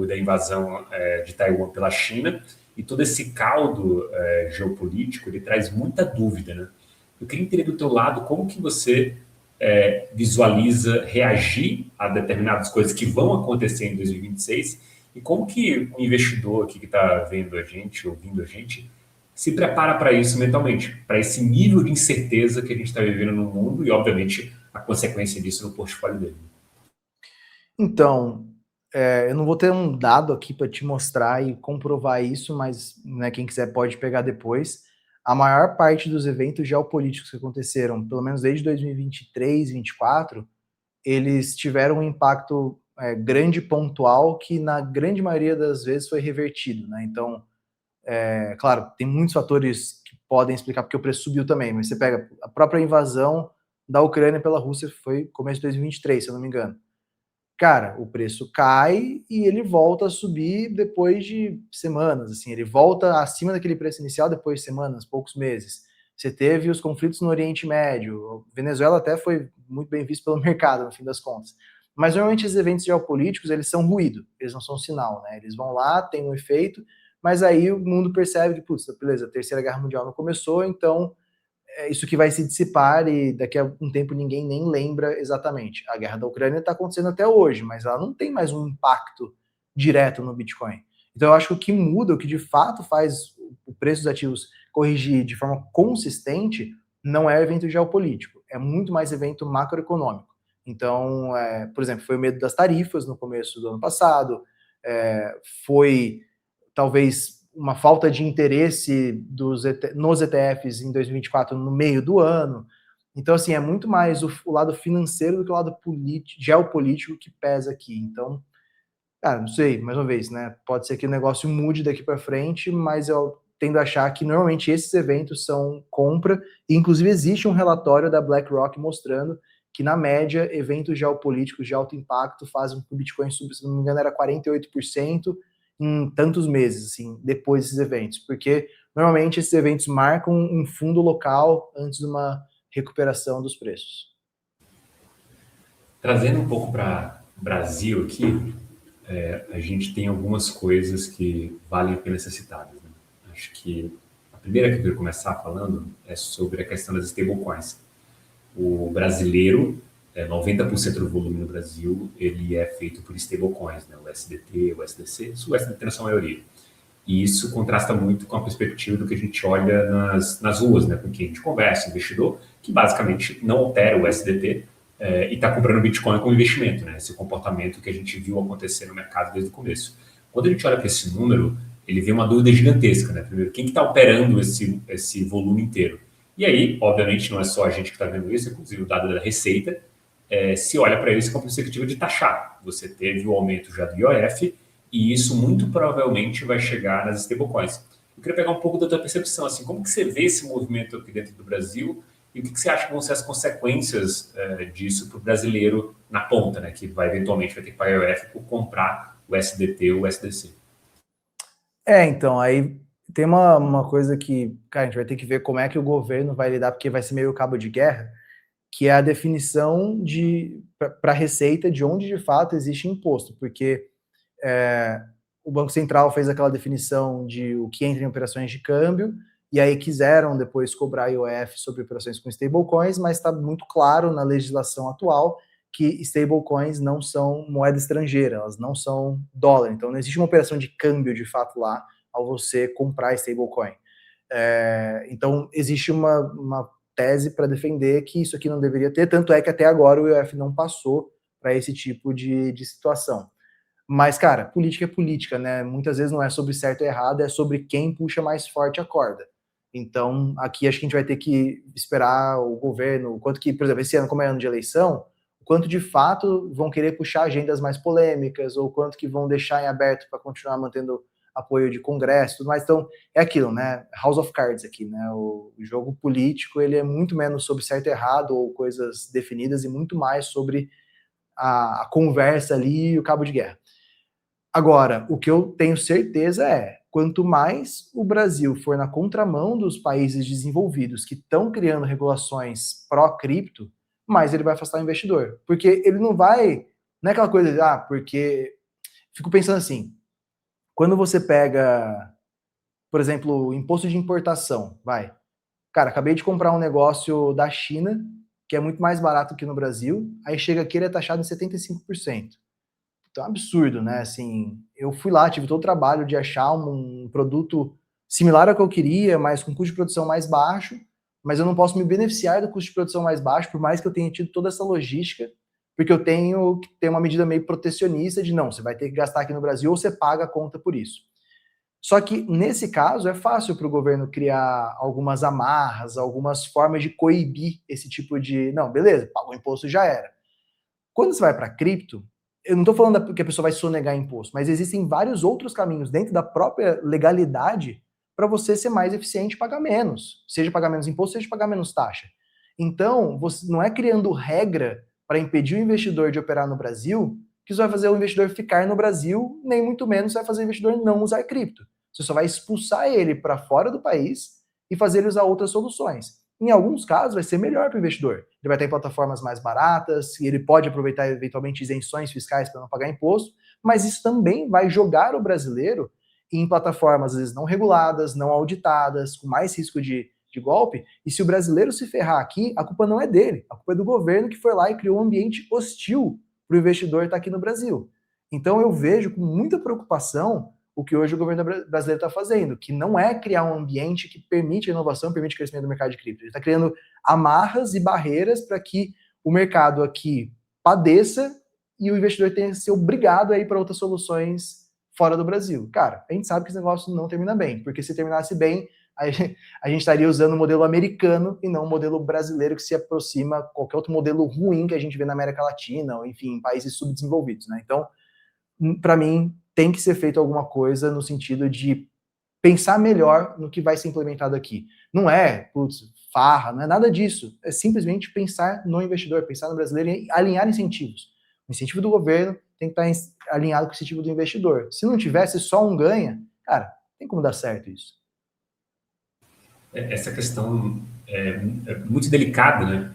da invasão de Taiwan pela China, e todo esse caldo geopolítico, ele traz muita dúvida, né? Eu queria entender do teu lado como que você visualiza reagir a determinadas coisas que vão acontecer em 2026 e como que o investidor aqui que está vendo a gente, ouvindo a gente, se prepara para isso mentalmente, para esse nível de incerteza que a gente está vivendo no mundo e, obviamente, a consequência disso no portfólio dele.
Então, eu não vou ter um dado aqui para te mostrar e comprovar isso, mas né, quem quiser pode pegar depois. A maior parte dos eventos geopolíticos que aconteceram, pelo menos desde 2023, 2024, eles tiveram um impacto grande pontual que na grande maioria das vezes foi revertido, né? Então, claro, tem muitos fatores que podem explicar porque o preço subiu também, mas você pega a própria invasão da Ucrânia pela Rússia, foi começo de 2023, se eu não me engano. Cara, o preço cai e ele volta a subir depois de semanas, assim, ele volta acima daquele preço inicial depois de semanas, poucos meses. Você teve os conflitos no Oriente Médio, Venezuela até foi muito bem visto pelo mercado, no fim das contas. Mas normalmente esses eventos geopolíticos, eles são ruído, eles não são sinal, né? Eles vão lá, tem um efeito, mas aí o mundo percebe que, putz, beleza, a Terceira Guerra Mundial não começou, então isso que vai se dissipar e daqui a um tempo ninguém nem lembra exatamente. A guerra da Ucrânia está acontecendo até hoje, mas ela não tem mais um impacto direto no Bitcoin. Então eu acho que o que muda, o que de fato faz o preço dos ativos corrigir de forma consistente, não é evento geopolítico, é muito mais evento macroeconômico. Então, por exemplo, foi o medo das tarifas no começo do ano passado, foi talvez uma falta de interesse nos ETFs em 2024 no meio do ano. Então, assim, é muito mais o lado financeiro do que o lado geopolítico que pesa aqui. Então, cara, não sei, mais uma vez, né? Pode ser que o negócio mude daqui para frente, mas eu tendo a achar que normalmente esses eventos são compra, e inclusive existe um relatório da BlackRock mostrando que, na média, eventos geopolíticos de alto impacto fazem com que o Bitcoin suba, se não me engano, era 48% em tantos meses, assim, depois desses eventos, porque normalmente esses eventos marcam um fundo local antes de uma recuperação dos preços.
Trazendo um pouco para o Brasil aqui, a gente tem algumas coisas que valem a pena ser citadas, né? Acho que a primeira que eu queria começar falando é sobre a questão das stablecoins. O brasileiro, 90% do volume no Brasil, ele é feito por stablecoins, né? O SDT, o SDC, o SDT na sua maioria. E isso contrasta muito com a perspectiva do que a gente olha nas ruas, né? Com quem a gente conversa, investidor, que basicamente não opera o SDT e está comprando Bitcoin como investimento, né? Esse comportamento que a gente viu acontecer no mercado desde o começo. Quando a gente olha para esse número, ele vê uma dúvida gigantesca, né? Primeiro, quem que está operando esse volume inteiro? E aí, obviamente, não é só a gente que está vendo isso, inclusive o dado da Receita, se olha para isso com a perspectiva de taxar. Você teve o aumento já do IOF, e isso muito provavelmente vai chegar nas stablecoins. Eu queria pegar um pouco da tua percepção, assim, como que você vê esse movimento aqui dentro do Brasil e o que você acha que vão ser as consequências disso para o brasileiro na ponta, né, que eventualmente vai ter que pagar o IOF por comprar o SDT ou o SDC?
Então, aí tem uma coisa que, cara, a gente vai ter que ver como é que o governo vai lidar, porque vai ser meio cabo de guerra, que é a definição para a receita de onde de fato existe imposto, porque o Banco Central fez aquela definição de o que entra em operações de câmbio, e aí quiseram depois cobrar IOF sobre operações com stablecoins, mas está muito claro na legislação atual que stablecoins não são moeda estrangeira, elas não são dólar, então não existe uma operação de câmbio de fato lá ao você comprar stablecoin. Então existe uma tese para defender que isso aqui não deveria ter, tanto é que até agora o IOF não passou para esse tipo de situação. Mas, cara, política é política, né? Muitas vezes não é sobre certo ou errado, é sobre quem puxa mais forte a corda. Então, aqui acho que a gente vai ter que esperar o governo, o quanto que, por exemplo, esse ano, como é ano de eleição, o quanto de fato vão querer puxar agendas mais polêmicas, ou quanto que vão deixar em aberto para continuar mantendo apoio de congresso, tudo mais. Então, é aquilo, né? House of Cards aqui, né? O jogo político, ele é muito menos sobre certo e errado, ou coisas definidas, e muito mais sobre a conversa ali e o cabo de guerra. Agora, o que eu tenho certeza é, quanto mais o Brasil for na contramão dos países desenvolvidos que estão criando regulações pró-cripto, mais ele vai afastar o investidor. Porque ele não vai, não é aquela coisa de, porque... Fico pensando assim, quando você pega, por exemplo, o imposto de importação, cara, acabei de comprar um negócio da China, que é muito mais barato que no Brasil, aí chega aqui ele é taxado em 75%. Então é um absurdo, né? Assim, eu fui lá, tive todo o trabalho de achar um produto similar ao que eu queria, mas com custo de produção mais baixo, mas eu não posso me beneficiar do custo de produção mais baixo, por mais que eu tenha tido toda essa logística, porque eu tenho que ter uma medida meio protecionista de não, você vai ter que gastar aqui no Brasil ou você paga a conta por isso. Só que nesse caso é fácil para o governo criar algumas amarras, algumas formas de coibir esse tipo de, não, beleza, pagou o imposto já era. Quando você vai para cripto, eu não estou falando que a pessoa vai sonegar imposto, mas existem vários outros caminhos dentro da própria legalidade para você ser mais eficiente e pagar menos. Seja pagar menos imposto, seja pagar menos taxa. Então, você não é criando regra para impedir o investidor de operar no Brasil que isso vai fazer o investidor ficar no Brasil, nem muito menos vai fazer o investidor não usar cripto. Você só vai expulsar ele para fora do país e fazer ele usar outras soluções. Em alguns casos, vai ser melhor para o investidor. Ele vai ter plataformas mais baratas, e ele pode aproveitar eventualmente isenções fiscais para não pagar imposto, mas isso também vai jogar o brasileiro em plataformas, às vezes, não reguladas, não auditadas, com mais risco de golpe. E se o brasileiro se ferrar aqui, a culpa não é dele, a culpa é do governo que foi lá e criou um ambiente hostil para o investidor estar aqui no Brasil. Então eu vejo com muita preocupação o que hoje o governo brasileiro está fazendo, que não é criar um ambiente que permite a inovação, permite o crescimento do mercado de cripto. Ele está criando amarras e barreiras para que o mercado aqui padeça e o investidor tenha que ser obrigado a ir para outras soluções fora do Brasil. Cara, a gente sabe que esse negócio não termina bem, porque se terminasse bem, a gente estaria usando o modelo americano e não o modelo brasileiro que se aproxima a qualquer outro modelo ruim que a gente vê na América Latina, ou enfim, em países subdesenvolvidos, né? Então, para mim, tem que ser feito alguma coisa no sentido de pensar melhor no que vai ser implementado aqui. Não é, farra, não é nada disso. É simplesmente pensar no investidor, pensar no brasileiro e alinhar incentivos. O incentivo do governo tem que estar alinhado com o incentivo do investidor. Se não tivesse só um ganha, cara, tem como dar certo isso.
Essa questão é muito delicada, né?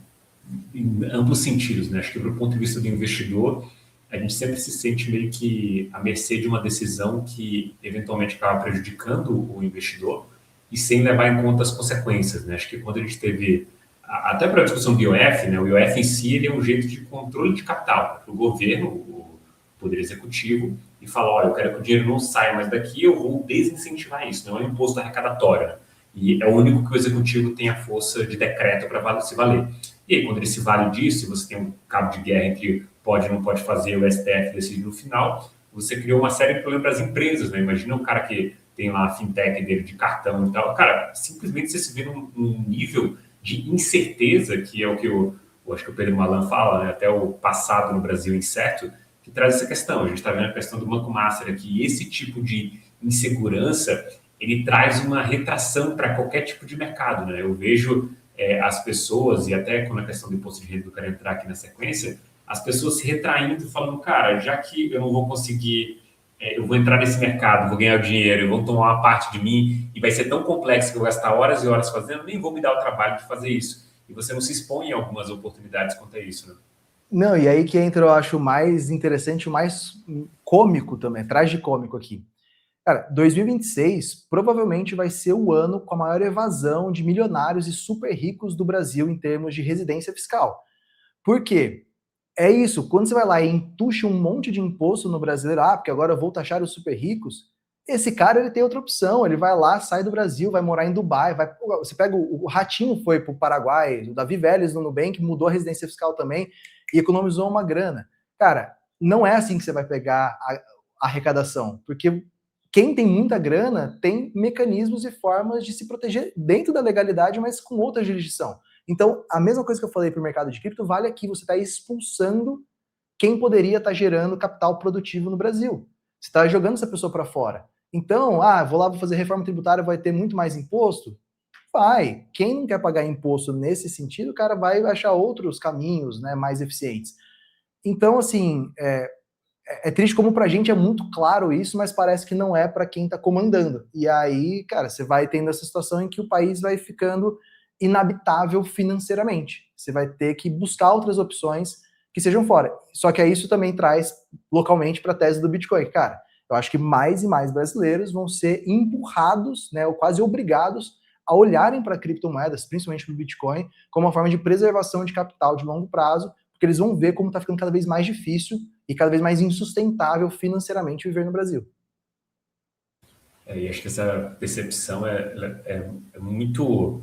Em amplos sentidos, né? Acho que, do ponto de vista do investidor, a gente sempre se sente meio que à mercê de uma decisão que eventualmente acaba prejudicando o investidor e sem levar em conta as consequências, né? Acho que quando a gente teve, até para a discussão do IOF, né? O IOF em si ele é um jeito de controle de capital para o governo, o Poder Executivo, e falar, olha, eu quero que o dinheiro não saia mais daqui, eu vou desincentivar isso, não é um imposto arrecadatório, né? E é o único que o Executivo tem a força de decreto para se valer. E aí, quando ele se vale disso, e você tem um cabo de guerra entre pode e não pode fazer, o STF decide no final, você criou uma série de problemas para as empresas, né? Imagina um cara que tem lá a fintech dele de cartão e tal. Cara, simplesmente você se vê num nível de incerteza, que é o que eu acho que o Pedro Malan fala, né? Até o passado no Brasil incerto, que traz essa questão. A gente está vendo a questão do Banco Master aqui, e esse tipo de insegurança, ele traz uma retração para qualquer tipo de mercado, né? Eu vejo as pessoas, e até quando a questão do imposto de renda eu quero entrar aqui na sequência, as pessoas se retraindo, falando, cara, já que eu não vou conseguir, eu vou entrar nesse mercado, vou ganhar o dinheiro, vão tomar uma parte de mim, e vai ser tão complexo que eu vou gastar horas e horas fazendo, nem vou me dar o trabalho de fazer isso. E você não se expõe a algumas oportunidades quanto a isso, né?
Não, e aí que entra, eu acho, o mais interessante, o mais cômico também, tragicômico aqui. Cara, 2026 provavelmente vai ser o ano com a maior evasão de milionários e super ricos do Brasil em termos de residência fiscal. Por quê? É isso, quando você vai lá e entuxa um monte de imposto no brasileiro, porque agora eu vou taxar os super ricos, esse cara ele tem outra opção, ele vai lá, sai do Brasil, vai morar em Dubai, você pega o Ratinho foi para o Paraguai, o Davi Vélez no Nubank mudou a residência fiscal também e economizou uma grana. Cara, não é assim que você vai pegar a arrecadação, porque quem tem muita grana tem mecanismos e formas de se proteger dentro da legalidade, mas com outra jurisdição. Então, a mesma coisa que eu falei para o mercado de cripto vale aqui. Você está expulsando quem poderia estar gerando capital produtivo no Brasil. Você está jogando essa pessoa para fora. Então, vou lá, vou fazer reforma tributária, vai ter muito mais imposto? Vai. Quem não quer pagar imposto nesse sentido, o cara vai achar outros caminhos, né, mais eficientes. Então, assim, é triste como pra gente é muito claro isso, mas parece que não é para quem tá comandando. E aí, cara, você vai tendo essa situação em que o país vai ficando inabitável financeiramente. Você vai ter que buscar outras opções que sejam fora. Só que aí isso também traz localmente para a tese do Bitcoin. Cara, eu acho que mais e mais brasileiros vão ser empurrados, né, ou quase obrigados a olharem para criptomoedas, principalmente para o Bitcoin, como uma forma de preservação de capital de longo prazo, porque eles vão ver como está ficando cada vez mais difícil e cada vez mais insustentável financeiramente viver no Brasil.
E acho que essa percepção é muito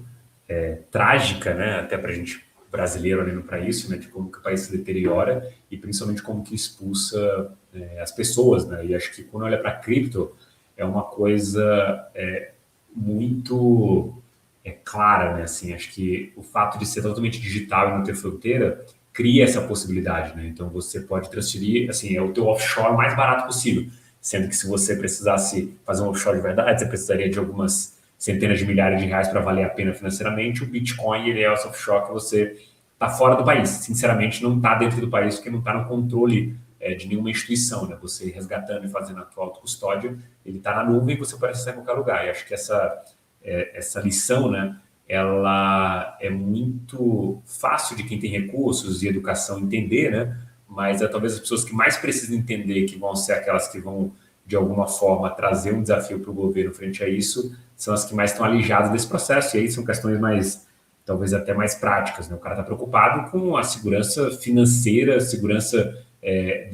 trágica, né? Até para a gente brasileiro olhando para isso, né? De como que o país se deteriora e principalmente como que expulsa as pessoas, né? E acho que quando olha para cripto é uma coisa muito clara, né? Assim, acho que o fato de ser totalmente digital e não ter fronteira cria essa possibilidade, né? Então você pode transferir, assim, é o teu offshore mais barato possível, sendo que se você precisasse fazer um offshore de verdade, você precisaria de algumas centenas de milhares de reais para valer a pena financeiramente. O Bitcoin, ele é o offshore que você está fora do país, sinceramente não está dentro do país porque não está no controle de nenhuma instituição, né? Você resgatando e fazendo a tua autocustódia, ele está na nuvem e você pode acessar em qualquer lugar. E acho que essa lição, né? Ela é muito fácil de quem tem recursos e educação entender, né? Mas talvez as pessoas que mais precisam entender, que vão ser aquelas que vão, de alguma forma, trazer um desafio para o governo frente a isso, são as que mais estão alijadas desse processo. E aí são questões mais, talvez até mais práticas, né? O cara está preocupado com a segurança financeira, a segurança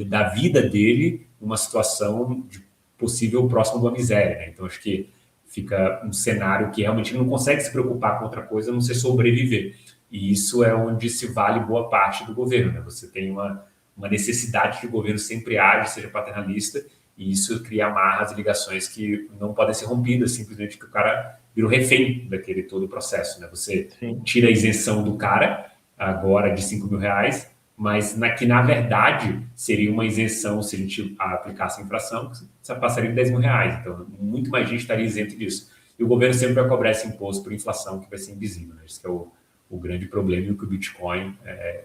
da vida dele, numa situação de possível próximo da miséria, né? Então, acho que fica um cenário que realmente não consegue se preocupar com outra coisa, a não ser sobreviver. E isso é onde se vale boa parte do governo, né? Você tem uma necessidade que o governo sempre age, seja paternalista, e isso cria amarras e ligações que não podem ser rompidas, simplesmente que o cara virou refém daquele todo o processo, né? Você tira a isenção do cara, agora de R$ 5.000, mas que na verdade seria uma isenção se a gente aplicasse a infração, você passaria de R$ 10.000. Então, muito mais gente estaria isento disso. E o governo sempre vai cobrar esse imposto por inflação, que vai ser invisível, né? Esse que é o grande problema e o que o Bitcoin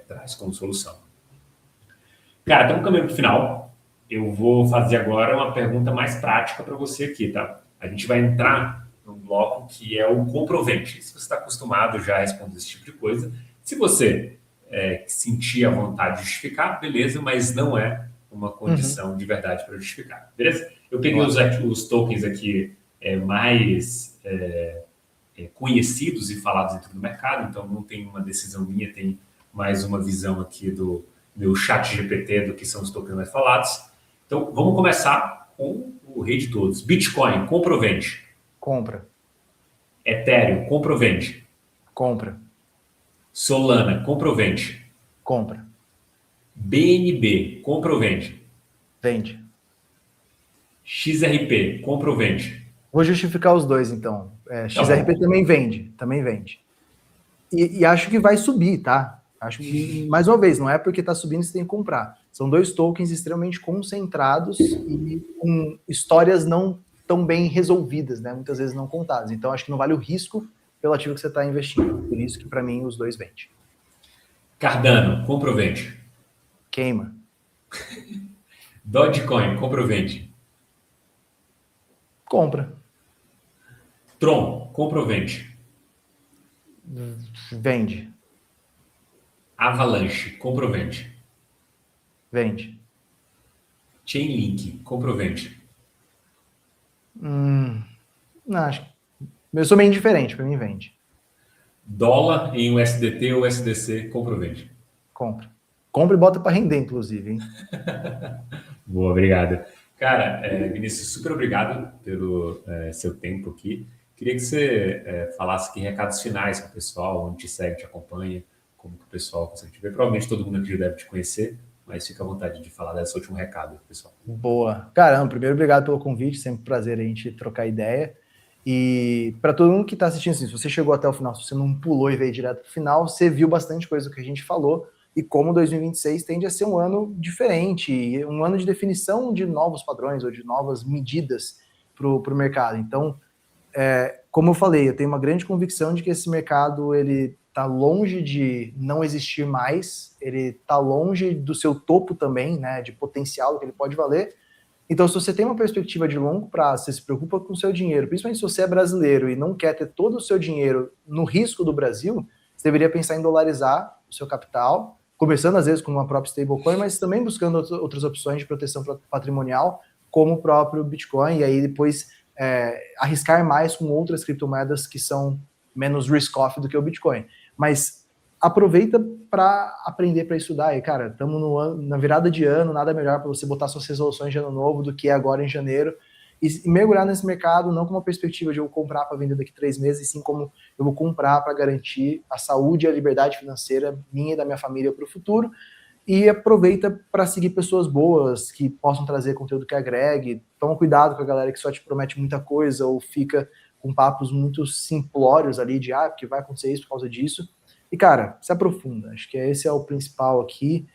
traz como solução. Cara, estamos caminhando para o final. Eu vou fazer agora uma pergunta mais prática para você aqui, tá? A gente vai entrar num bloco que é o comprovante. Se você está acostumado já a responder esse tipo de coisa, se você sentir a vontade de justificar, beleza, mas não é uma condição de verdade para justificar. Beleza? Eu peguei os tokens aqui mais conhecidos e falados dentro do mercado, então não tem uma decisão minha, tem mais uma visão aqui do meu chat GPT do que são os tokens mais falados. Então, vamos começar com o rei de todos. Bitcoin, compra ou vende?
Compra.
Ethereum, compra ou vende?
Compra.
Solana, compra ou vende?
Compra.
BNB, compra ou vende?
Vende.
XRP, compra ou vende?
Vou justificar os dois, então. XRP também vende. E acho que vai subir, tá? Acho que, mais uma vez, não é porque está subindo que você tem que comprar. São dois tokens extremamente concentrados e com histórias não tão bem resolvidas, né? Muitas vezes não contadas. Então, acho que não vale o risco pelo ativo que você está investindo. Por isso que, para mim, os dois vendem.
Cardano, compra ou vende?
Queima.
Dogecoin, compra ou vende?
Compra.
Tron, compra ou vende?
Vende.
Avalanche, compra ou vende?
Vende.
Chainlink, compra ou vende?
Não, acho. Eu sou meio indiferente, para mim vende.
Dólar em USDT ou USDC, compra ou vende?
Compra. Compra e bota para render, inclusive, hein?
Boa, obrigado. Cara, Vinícius, super obrigado pelo seu tempo aqui. Queria que você falasse aqui recados finais para o pessoal, onde te segue, te acompanha, como que o pessoal consegue te ver. Provavelmente todo mundo aqui já deve te conhecer, mas fica à vontade de falar desse último recado, pessoal.
Boa. Caramba, primeiro, obrigado pelo convite, sempre um prazer a gente trocar ideia. E para todo mundo que está assistindo, assim, se você chegou até o final, se você não pulou e veio direto para o final, você viu bastante coisa do que a gente falou e como 2026 tende a ser um ano diferente, um ano de definição de novos padrões ou de novas medidas para o mercado. Então, como eu falei, eu tenho uma grande convicção de que esse mercado ele está longe de não existir mais, ele está longe do seu topo também, né, de potencial que ele pode valer. Então, se você tem uma perspectiva de longo prazo, você se preocupa com o seu dinheiro, principalmente se você é brasileiro e não quer ter todo o seu dinheiro no risco do Brasil, você deveria pensar em dolarizar o seu capital, começando às vezes com uma própria stablecoin, mas também buscando outras opções de proteção patrimonial, como o próprio Bitcoin, e aí depois arriscar mais com outras criptomoedas que são menos risk-off do que o Bitcoin. Mas aproveita para aprender, para estudar. E, cara, estamos na virada de ano, nada melhor para você botar suas resoluções de ano novo do que agora em janeiro. E mergulhar nesse mercado não com uma perspectiva de eu comprar para vender daqui 3 meses, e sim como eu vou comprar para garantir a saúde e a liberdade financeira minha e da minha família para o futuro. E aproveita para seguir pessoas boas que possam trazer conteúdo que agregue. Toma cuidado com a galera que só te promete muita coisa ou fica com papos muito simplórios ali de porque vai acontecer isso por causa disso. E, cara, se aprofunda. Acho que esse é o principal aqui.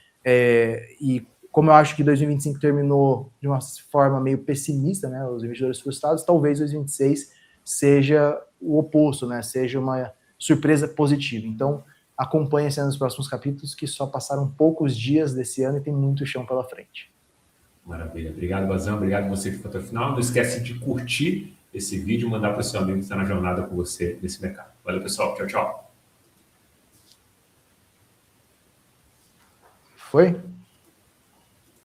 E como eu acho que 2025 terminou de uma forma meio pessimista, né? Os investidores frustrados, talvez 2026 seja o oposto, né? Seja uma surpresa positiva. Então, acompanhe esse ano nos próximos capítulos, que só passaram poucos dias desse ano e tem muito chão pela frente.
Maravilha. Obrigado, Bazão. Obrigado você que ficou até o final. Não esquece de curtir esse vídeo e mandar para o seu amigo que está na jornada com você nesse mercado. Valeu, pessoal. Tchau, tchau.
Foi?